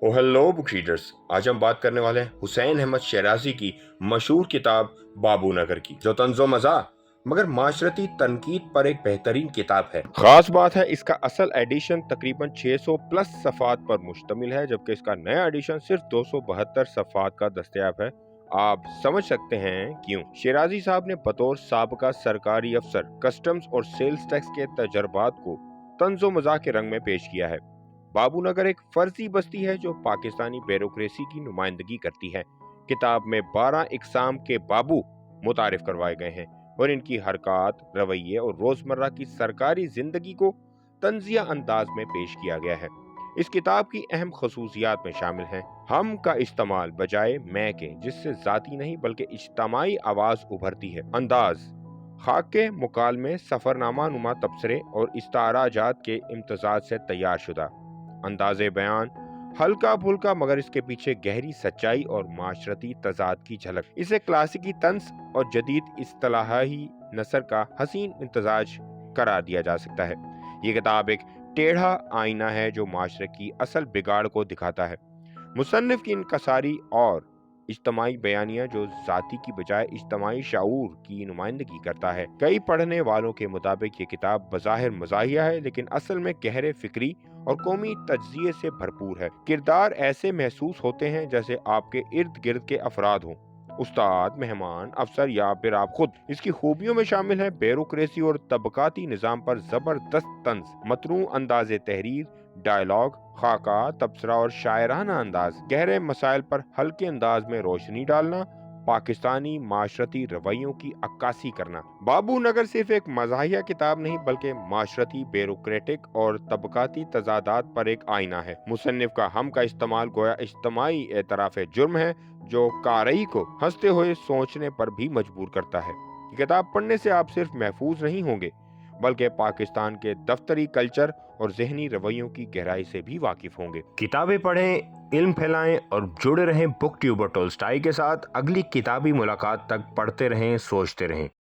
ओ hello book readers. आज हम बात करने वाले हैं हुसैन अहमद शराजी की मशहूर किताब बाबू नगर की, जो तंज़ो मज़ा मगर माशरती तनकीद पर एक बेहतरीन किताब है। खास बात है इसका असल एडिशन तकरीबन 600 प्लस सफ़ात पर मुश्तमिल है, जबकि इसका नया एडिशन सिर्फ 272 सफ़ात का दस्तयाब है। आप समझ सकते हैं क्यों। शराजी साहब ने बतौर साबका सरकारी अफसर कस्टम्स और सेल्स टैक्स के तजर्बात को तंज़ो मज़ा के रंग में पेश किया है। बाबू नगर एक फर्जी बस्ती है जो पाकिस्तानी ब्यूरोक्रेसी की नुमाइंदगी करती है। किताब में 12 इकसाम के बाबू मुतारिफ करवाए गए हैं और इनकी हरकत, रवैये और रोजमर्रा की सरकारी जिंदगी को तंजिया अंदाज में पेश किया गया है। इस किताब की अहम खसूसियात में शामिल हैं हम का इस्तेमाल बजाय मैं के, जिससे जाती नहीं बल्कि इज्तमाई आवाज उभरती है। अंदाज खाक के मुकालमे, सफरनामा नुमा तबसरे और इस्ताराजात के इम्तजाज से तैयार शुदा। अंदाज़े बयान हल्का फुल्का मगर इसके पीछे गहरी सच्चाई और माशरती तजाद की झलक। इसे क्लासिकी तंज और जदीद इस्तिलाही नसर का हसीन इम्तजाज करार दिया जा सकता है। ये किताब एक टेढ़ा आईना है जो माशरे की असल बिगाड़ को दिखाता है। मुसन्निफ की इनकसारी और इज्तमाई बयानिया जो जाति की बजाय इज्तमाई शाऊर की नुमाइंदगी करता है। कई पढ़ने वालों के मुताबिक ये किताब बज़ाहिर मज़ाहिया है, लेकिन असल में गहरे फिक्री और कौमी तज्जिए से भरपूर है। किरदार ऐसे महसूस होते हैं जैसे आपके इर्द गिर्द के अफराद हों, उस्ताद, मेहमान, अफसर या फिर आप खुद। इसकी खूबियों में शामिल है ब्यूरोक्रेसी और तबकाती निज़ाम पर ज़बरदस्त तंज, मतनू अंदाज़े तहरीर, डायलॉग, खाका, तबसरा और शायराना अंदाज, गहरे मसाइल पर हल्के अंदाज में रोशनी डालना, पाकिस्तानी माशरती रवैयों की अक्कासी करना। बाबू नगर सिर्फ एक मज़ाहिया किताब नहीं बल्कि माशरती, ब्यूरोक्रेटिक और तबकाती तजादात पर एक आईना है। मुसन्निफ का हम का इस्तेमाल गोया इज्तमाई एतराफ़ जुर्म है जो कारई को हंसते हुए सोचने पर भी मजबूर करता है। ये किताब पढ़ने से आप सिर्फ महफूज नहीं होंगे बल्कि पाकिस्तान के दफ्तरी कल्चर और जहनी रवैयों की गहराई से भी वाकिफ होंगे। किताबें पढ़ें, इल्म फैलाएं और जुड़े रहें बुक ट्यूबर टोल्स्टाई के साथ। अगली किताबी मुलाकात तक पढ़ते रहें, सोचते रहें।